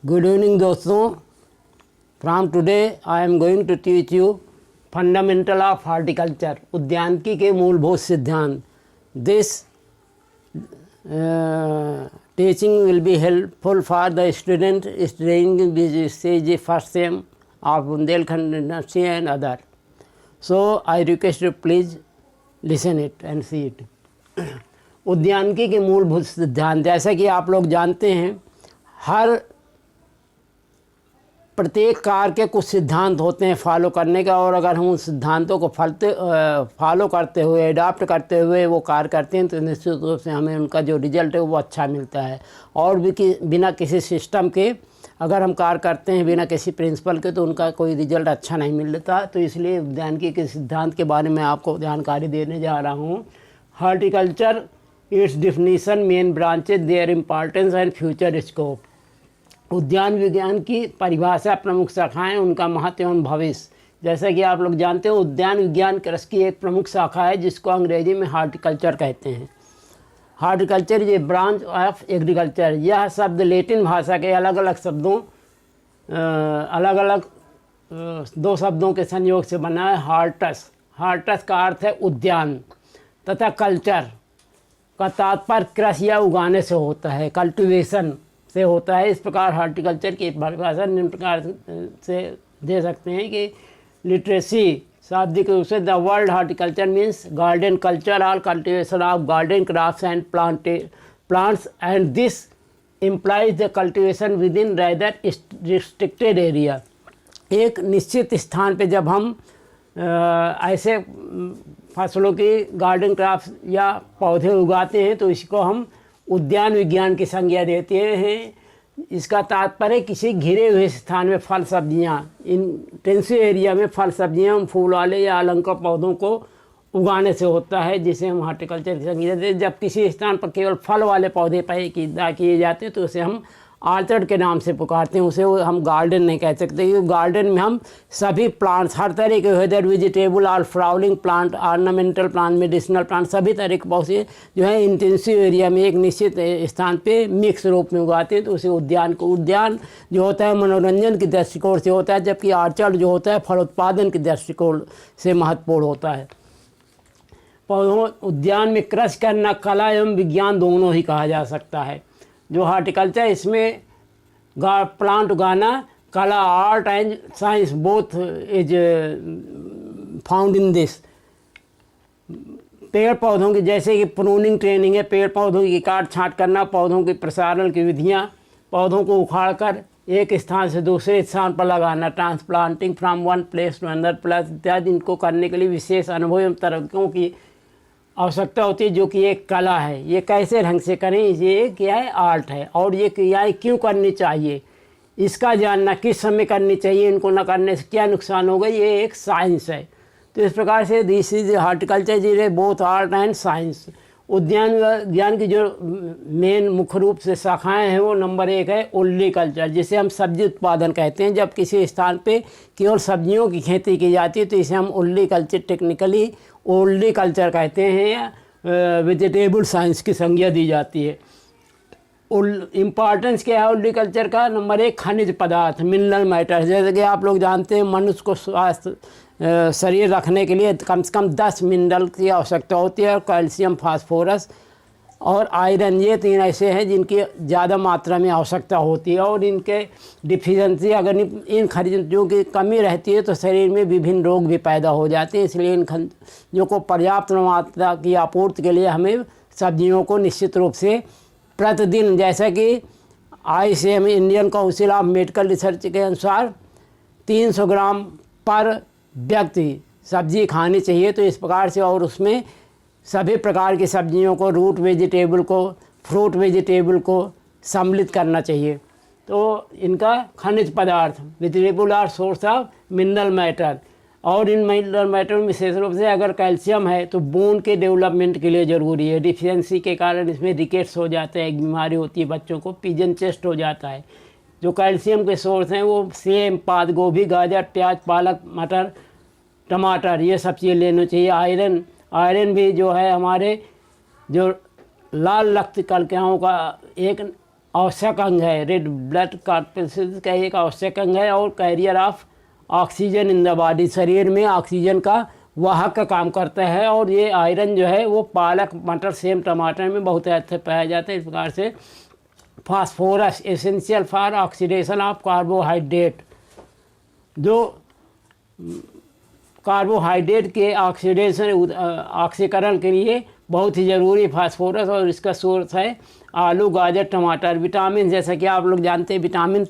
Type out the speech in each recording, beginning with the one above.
Good evening दोस्तों, from today I am going to teach you fundamental of horticulture, उद्यानिकी के मूलभूत सिद्धांत। This teaching will be helpful for the student studying this first sem of Bundelkhand university and other. So I request you please listen it and see it. उद्यानिकी के मूलभूत सिद्धांत, जैसा कि आप लोग जानते हैं, हर प्रत्येक कार्य के कुछ सिद्धांत होते हैं फॉलो करने का, और अगर हम उन सिद्धांतों को फॉलो करते हुए, अडॉप्ट करते हुए वो कार्य करते हैं तो निश्चित रूप से हमें उनका जो रिजल्ट है वो अच्छा मिलता है। और भी बिना किसी सिस्टम के अगर हम कार्य करते हैं, बिना किसी प्रिंसिपल के, तो उनका कोई रिजल्ट अच्छा नहीं मिलता। तो इसलिए उद्यानिकी के सिद्धांत के बारे में आपको जानकारी देने जा रहा हूँ। Horticulture, its definition, main branches, their importance and future scope. उद्यान विज्ञान की परिभाषा, प्रमुख शाखाएं, उनका महत्व एवं भविष्य। जैसा कि आप लोग जानते हैं, उद्यान विज्ञान कृषि की एक प्रमुख शाखा है जिसको अंग्रेजी में हॉर्टिकल्चर कहते हैं। Horticulture is a branch of agriculture. यह शब्द लैटिन भाषा के अलग अलग दो शब्दों के संयोग से बना है। हॉर्टस, हॉर्टस का अर्थ है उद्यान, तथा कल्चर का तात्पर्य कृषि या उगाने से होता है, कल्टीवेशन से होता है। इस प्रकार हॉर्टिकल्चर की परिभाषा निम्न प्रकार से दे सकते हैं कि लिटरेसी शाब्दिक रूप से the world horticulture means garden culture और cultivation of garden crafts and plants and this implies the cultivation within rather restricted area. एक निश्चित स्थान पे जब हम ऐसे फसलों की गार्डन क्राफ्ट या पौधे उगाते हैं तो इसको हम उद्यान विज्ञान की संज्ञा देते हैं। इसका तात्पर्य किसी घिरे हुए स्थान में फल सब्जियां, इंटेंसिव एरिया में फल सब्जियां, फूल वाले या अलंकार पौधों को उगाने से होता है, जिसे हम हॉर्टिकल्चर की संज्ञा देते हैं। जब किसी स्थान पर केवल फल वाले पौधे पैदा किए जाते हैं तो उसे हम आर्चर्ड के नाम से पुकारते हैं, उसे हम गार्डन नहीं कह सकते। क्योंकि गार्डन में हम सभी प्लांट्स, हर तरह के, वेदर वेजिटेबल और flowering plant, ornamental plant, medicinal plant, सभी तरह के पौधे जो है इंटेंसिव एरिया में एक निश्चित स्थान पे मिक्स रूप में उगाते हैं, तो उसे उद्यान जो होता है मनोरंजन के दृष्टिकोण से होता है, जबकि आर्चर्ड जो होता है फल उत्पादन के दृष्टिकोण से महत्वपूर्ण होता है। पौधों उद्यान में कृषि करना कला एवं विज्ञान दोनों ही कहा जा सकता है। जो हॉर्टिकल्चर, इसमें प्लांट उगाना कला, art and science both is found in this. पेड़ पौधों की, जैसे कि प्रूनिंग ट्रेनिंग है, पेड़ पौधों की काट छांट करना, पौधों की प्रसारण की विधियाँ, पौधों को उखाड़कर एक स्थान से दूसरे स्थान पर लगाना, transplanting from one place to another place इत्यादि, इनको करने के लिए विशेष अनुभव एवं तरीकों की आवश्यकता होती है, जो कि एक कला है। ये कैसे ढंग से करें, ये क्या है, आर्ट है। और ये क्रियाएं क्यों करनी चाहिए, इसका जानना, किस समय करनी चाहिए, इनको न करने से क्या नुकसान होगा, ये एक साइंस है। तो इस प्रकार से this is horticulture is both art and science. उद्यान विज्ञान की जो मेन मुख्य रूप से शाखाएं हैं वो नंबर 1 है ओलिकल्चर, जिसे हम सब्जी उत्पादन कहते हैं। जब किसी स्थान पे केवल सब्जियों की खेती की जाती है तो इसे हम ओलिकल्चर, टेक्निकली ओलिकल्चर कहते हैं, या वेजिटेबल साइंस की संज्ञा दी जाती है। इम्पॉर्टेंस क्या है ओलिकल्चर का? नंबर 1 खनिज पदार्थ, मिनरल मैटर। जैसे कि आप लोग जानते हैं, मनुष्य को स्वास्थ्य शरीर रखने के लिए कम से कम 10 मिनरल की आवश्यकता होती है, और कैल्शियम, फास्फोरस और आयरन, ये 3 ऐसे हैं जिनकी ज़्यादा मात्रा में आवश्यकता होती है। और इनके डिफिशेंसी, अगर इन खनिजों की कमी रहती है तो शरीर में विभिन्न रोग भी पैदा हो जाते हैं। इसलिए इन खनिजों को पर्याप्त मात्रा की आपूर्ति के लिए हमें सब्जियों को निश्चित रूप से प्रतिदिन, जैसा कि ICM Indian council of medical research के अनुसार 300 ग्राम पर व्यक्ति सब्जी खानी चाहिए। तो इस प्रकार से, और उसमें सभी प्रकार की सब्जियों को, रूट वेजिटेबल को, फ्रूट वेजिटेबल को सम्मिलित करना चाहिए। तो इनका खनिज पदार्थ, vegetable are source of mineral matter, और इन मिनरल मैटर में विशेष रूप से अगर कैल्शियम है तो बोन के डेवलपमेंट के लिए ज़रूरी है। डिफिशियंसी के कारण इसमें रिकेट्स हो जाते हैं, एक बीमारी होती है बच्चों को, पिजन चेस्ट हो जाता है। जो कैल्शियम के सोर्स हैं वो सेम, पात गोभी, गाजर, प्याज, पालक, मटर, टमाटर, ये सब चीज़ें लेनी चाहिए। आयरन भी जो है हमारे जो लाल रक्त कणिकाओं का एक आवश्यक अंग है, रेड ब्लड कॉर्पसेल्स का एक आवश्यक अंग है और carrier of oxygen in the body, शरीर में ऑक्सीजन का वाहक का काम करता है। और ये आयरन जो है वो पालक, मटर, सेम, टमाटर में बहुत अच्छे पाया जाता है। इस प्रकार से phosphorus essential for oxidation of carbohydrate, जो कार्बोहाइड्रेट के ऑक्सीकरण के लिए बहुत ही ज़रूरी फास्फोरस, और इसका सोर्स है आलू, गाजर, टमाटर। विटामिन, जैसा कि आप लोग जानते हैं विटामिन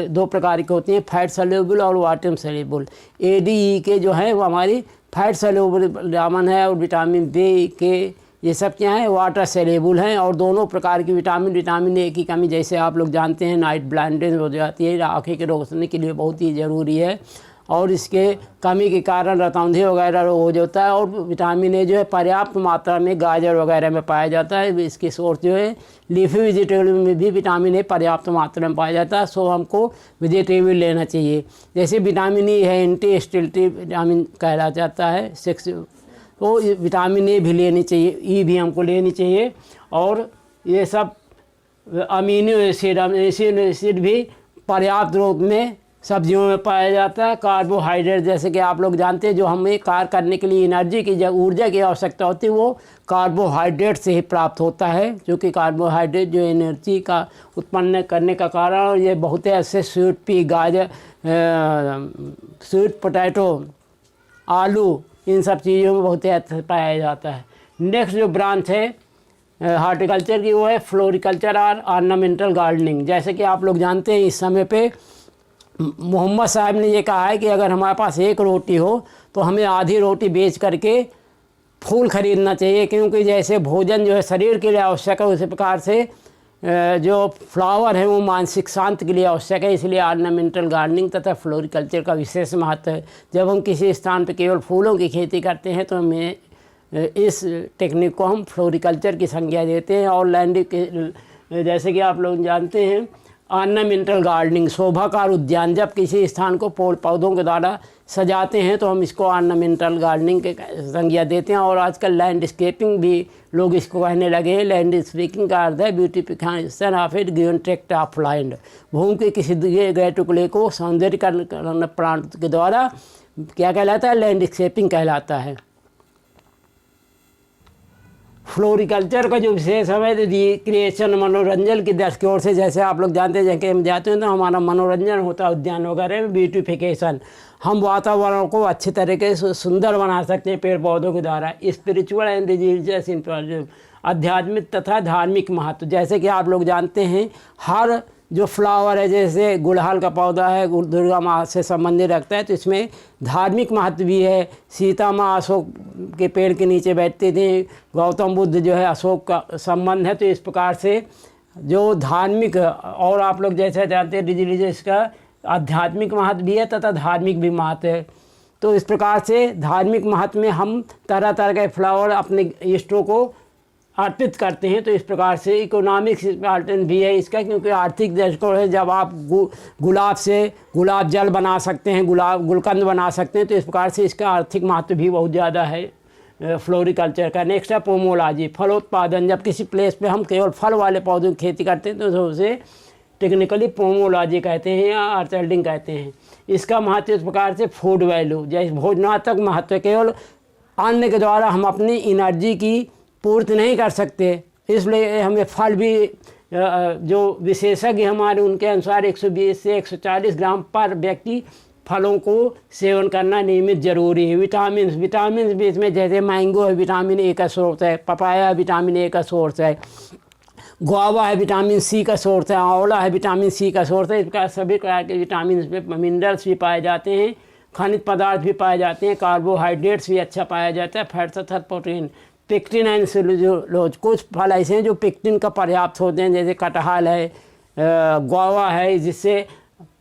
दो प्रकार के होते हैं, फैट सल्यूबल और वाटर सल्यूबल। ADE के जो है वो हमारी फैट सल्यूबल विटामिन है, और विटामिन B के ये सब क्या है, वाटर सल्यूबल हैं। और दोनों प्रकार की विटामिन A की कमी, जैसे आप लोग जानते हैं नाइट ब्लाइंडनेस हो जाती है, आँखें की रोशनी के लिए बहुत ही ज़रूरी है, और इसके कमी के कारण रतौंधी वगैरह हो जाता है। और विटामिन A जो है पर्याप्त मात्रा में गाजर वगैरह में पाया जाता है। इसके सोर्स जो है लीफी वेजिटेबल में भी विटामिन A पर्याप्त मात्रा में पाया जाता है, सो हमको वेजिटेबल लेना चाहिए। जैसे विटामिन E है एंटी स्टिल्टिव विटामिन कहला जाता है, तो विटामिन A भी लेनी चाहिए, E भी हमको लेनी चाहिए। और ये सब अमीनो एसिड भी पर्याप्त रूप में सब्जियों में पाया जाता है। कार्बोहाइड्रेट, जैसे कि आप लोग जानते हैं जो हमें कार्य करने के लिए एनर्जी की ऊर्जा की आवश्यकता होती है वो कार्बोहाइड्रेट से ही प्राप्त होता है, क्योंकि कार्बोहाइड्रेट जो एनर्जी का उत्पन्न करने का कारण, और ये बहुत ऐसे स्वीट पी, गाजर, स्वीट पोटैटो, आलू, इन सब चीज़ों में बहुत अच्छा पाया जाता है। नेक्स्ट जो ब्रांच है हार्टिकल्चर की वो है फ्लोरिकल्चर और ऑर्नामेंटल गार्डनिंग। जैसे कि आप लोग जानते हैं इस समय पे मोहम्मद साहब ने ये कहा है कि अगर हमारे पास एक रोटी हो तो हमें आधी रोटी बेच करके फूल खरीदना चाहिए, क्योंकि जैसे भोजन जो है शरीर के लिए आवश्यक है, उसी प्रकार से जो फ्लावर है वो मानसिक शांति के लिए आवश्यक है। इसलिए ऑर्नामेंटल गार्डनिंग तथा फ्लोरिकल्चर का विशेष महत्व है। जब हम किसी स्थान पर केवल फूलों की खेती करते हैं तो हमें इस टेक्निक को हम फ्लोरिकल्चर की संज्ञा देते हैं। और लैंड के, जैसे कि आप लोग जानते हैं ऑर्नामेंटल गार्डनिंग, शोभाकार उद्यान, जब किसी स्थान को पौधों के द्वारा सजाते हैं तो हम इसको ऑर्नामेंटल गार्डनिंग के संज्ञा देते हैं। और आजकल लैंडस्केपिंग भी लोग इसको कहने लगे हैं। लैंडस्केपिंग का अर्थ है beautification of it given tract of land, भूमि के किसी दिए गए टुकड़े को सौंदर्यीकरण प्लांट के द्वारा क्या कहलाता है, लैंडस्केपिंग कहलाता है। फ्लोरिकल्चर का जो विशेष है तो रिक्रिएशन, मनोरंजन की दृष्टि ओर से, जैसे आप लोग जानते हैं जैसे हम जाते हैं तो हमारा मनोरंजन होता है उद्यान वगैरह में। ब्यूटिफिकेशन, हम वातावरण को अच्छे तरीके से सुंदर बना सकते हैं पेड़ पौधों के द्वारा। स्पिरिचुअल एंड रिलीजियस, आध्यात्मिक तथा धार्मिक महत्व, जैसे कि आप लोग जानते हैं हर जो फ्लावर है, जैसे गुड़हल का पौधा है दुर्गा माँ से संबंधित रखता है, तो इसमें धार्मिक महत्व भी है। सीता माँ अशोक के पेड़ के नीचे बैठते थे, गौतम बुद्ध जो है अशोक का संबंध है। तो इस प्रकार से जो धार्मिक, और आप लोग जैसे जानते हैं रिलीजियस का आध्यात्मिक महत्व भी है तथा धार्मिक भी महत्व है। तो इस प्रकार से धार्मिक महत्व में हम तरह तरह के फ्लावर अपने इष्टों को अर्पित करते हैं। तो इस प्रकार से इकोनॉमिक्स इम्पॉर्टेंट भी है इसका, क्योंकि आर्थिक दृष्टिकोण है। जब आप गुलाब से गुलाब जल बना सकते हैं, गुलकंद बना सकते हैं, तो इस प्रकार से इसका आर्थिक महत्व भी बहुत ज़्यादा है फ्लोरिकल्चर का। नेक्स्ट है पोमोलॉजी, फलोत्पादन, जब किसी प्लेस पे हम केवल फल वाले पौधों की खेती करते हैं तो उसे टेक्निकली पोमोलॉजी कहते हैं या ऑर्चर्डिंग कहते हैं। इसका महत्व इस प्रकार से फूड वैल्यू, जैसे भोजनात्मक महत्व, केवल अन्न के द्वारा हम अपनी एनर्जी की पूर्ति नहीं कर सकते, इसलिए हमें फल भी, जो विशेषज्ञ हमारे उनके अनुसार 120 से 140 ग्राम पर व्यक्ति फलों को सेवन करना नियमित जरूरी है। विटामिन भी इसमें, जैसे मैंगो है विटामिन A का सोर्स है, पपाया विटामिन A का सोर्स है, गुआवा है विटामिन C का सोर्स है, आंवला है विटामिन C का सोर्स है। इसका सभी प्रकार के विटामिन में मिनरल्स भी पाए जाते हैं, खनिज पदार्थ भी पाए जाते हैं, कार्बोहाइड्रेट्स भी अच्छा पाया जाता है, फैट तथा प्रोटीन। पेक्टिन एंड सेलुलोज, कुछ फल ऐसे हैं जो पेक्टिन का पर्याप्त होते हैं, जैसे कटहल है, गुआवा है, जिससे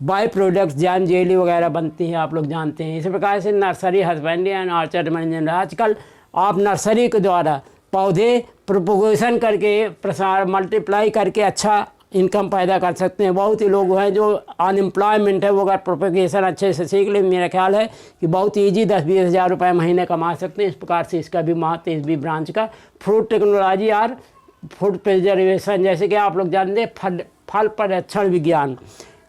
बाई प्रोडक्ट्स जैम जेली वगैरह बनती है, आप लोग जानते हैं। इसी प्रकार से nursery husbandry and orchard management, आजकल आप नर्सरी के द्वारा पौधे प्रोपोगेशन करके, प्रसार, मल्टीप्लाई करके अच्छा इनकम पैदा कर सकते हैं। बहुत ही लोग हैं जो अनएम्प्लॉयमेंट है, वो अगर प्रोपोगेशन अच्छे से सीख ले, मेरा ख्याल है कि बहुत ईजी 10-20 हज़ार रुपये महीने कमा सकते हैं। इस प्रकार से इसका भी महत्व इस भी ब्रांच का। फ्रूट टेक्नोलॉजी और फूड प्रिजर्वेशन, जैसे कि आप लोग जानते हैं फल पर्यवेक्षण विज्ञान,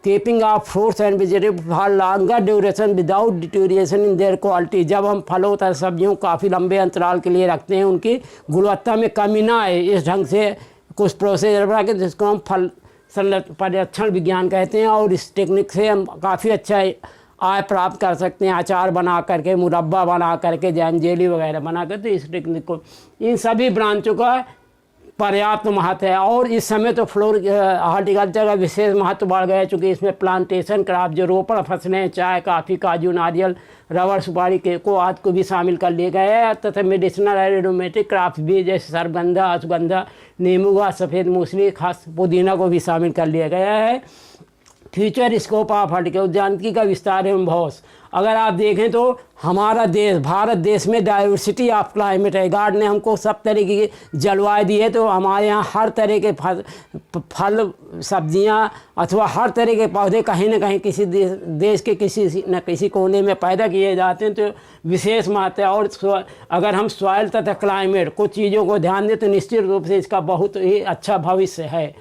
keeping of fruits and vegetables for longer duration without deterioration in their quality. जब हम फलों तथा सब्जियों को काफ़ी लंबे अंतराल के लिए रखते हैं, उनकी गुणवत्ता में कमी ना आए, इस ढंग से कुछ प्रोसेस बना के जिसको हम फल पर्यवेक्षण विज्ञान कहते हैं। और इस टेक्निक से हम काफ़ी अच्छा आय प्राप्त कर सकते हैं, अचार बना करके, मुरब्बा बना करके, जैम जेली वगैरह बना कर। तो इस टेक्निक को, इन सभी ब्रांचों का पर्याप्त महत्व है। और इस समय तो हॉर्टिकल्चर का विशेष महत्व बढ़ गया है, चूँकि इसमें प्लांटेशन क्राफ्ट, जो रोपण फसलें, चाय, काफ़ी, काजू, नारियल, रबर, सुपारी, केको आदि को भी शामिल कर लिया गया है, तथा मेडिसिनल एरोमेटिक क्राफ्ट भी, जैसे सरगंधा, अश्वगंधा, नींबूगा, सफ़ेद मूसली, खास पुदीना को भी शामिल कर लिया गया है। फ्यूचर स्कोप ऑफ हॉर्टिकल्चर, उद्यानिकी का विस्तार एवं भविष्य। अगर आप देखें तो हमारा देश, भारत देश में डाइवर्सिटी ऑफ क्लाइमेट है। गॉड ने हमको सब तरीके की जलवायु दी है, तो हमारे यहाँ हर तरह के फल सब्जियाँ अथवा हर तरह के पौधे कहीं न कहीं किसी देश के किसी न किसी कोने में पैदा किए जाते हैं, तो विशेष महत्व है। और अगर हम सॉइल तथा क्लाइमेट कुछ चीज़ों को ध्यान दें तो निश्चित रूप से इसका बहुत ही अच्छा भविष्य है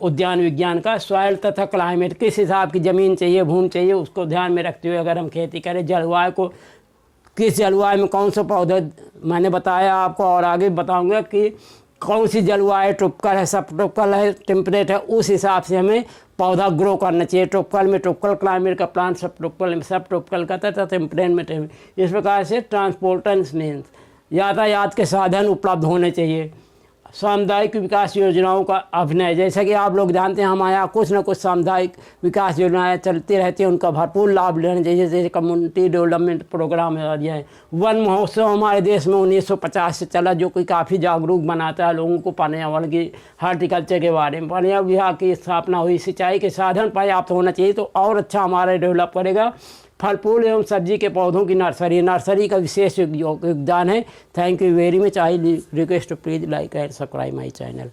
उद्यान विज्ञान का। सॉइल तथा क्लाइमेट, किस हिसाब की ज़मीन चाहिए, भूमि चाहिए, उसको ध्यान में रखते हुए अगर हम खेती करें, जलवायु को, किस जलवायु में कौन सा पौधा, मैंने बताया आपको और आगे बताऊंगा कि कौन सी जलवायु ट्रॉपिकल है, सब ट्रॉपिकल है, टेम्परेट है, उस हिसाब से हमें पौधा ग्रो करना चाहिए। ट्रॉपिकल में ट्रॉपिकल क्लाइमेट का प्लांट, सब ट्रॉपिकल में सब ट्रॉपिकल का, तथा टेम्परेट में। इस प्रकार से ट्रांसपोर्टेंस मीन्स यातायात के साधन उपलब्ध होने चाहिए। सामुदायिक विकास योजनाओं का अभिनय, जैसा कि आप लोग जानते हैं हमारे यहाँ कुछ न कुछ सामुदायिक विकास योजनाएं चलती रहती हैं, उनका भरपूर लाभ लेना चाहिए। जैसे कम्युनिटी डेवलपमेंट प्रोग्राम है, वन महोत्सव हमारे देश में 1950 से चला, जो कि काफ़ी जागरूक बनाता है लोगों को पर्यावरण की, हॉर्टिकल्चर के बारे में। पर्यावरण विभाग की स्थापना हुई, सिंचाई के साधन पर्याप्त होना चाहिए, तो और अच्छा हमारा डेवलप करेगा। फल फूल एवं सब्जी के पौधों की नर्सरी का विशेष योगदान है। Thank you very much. I request to please like and subscribe my channel.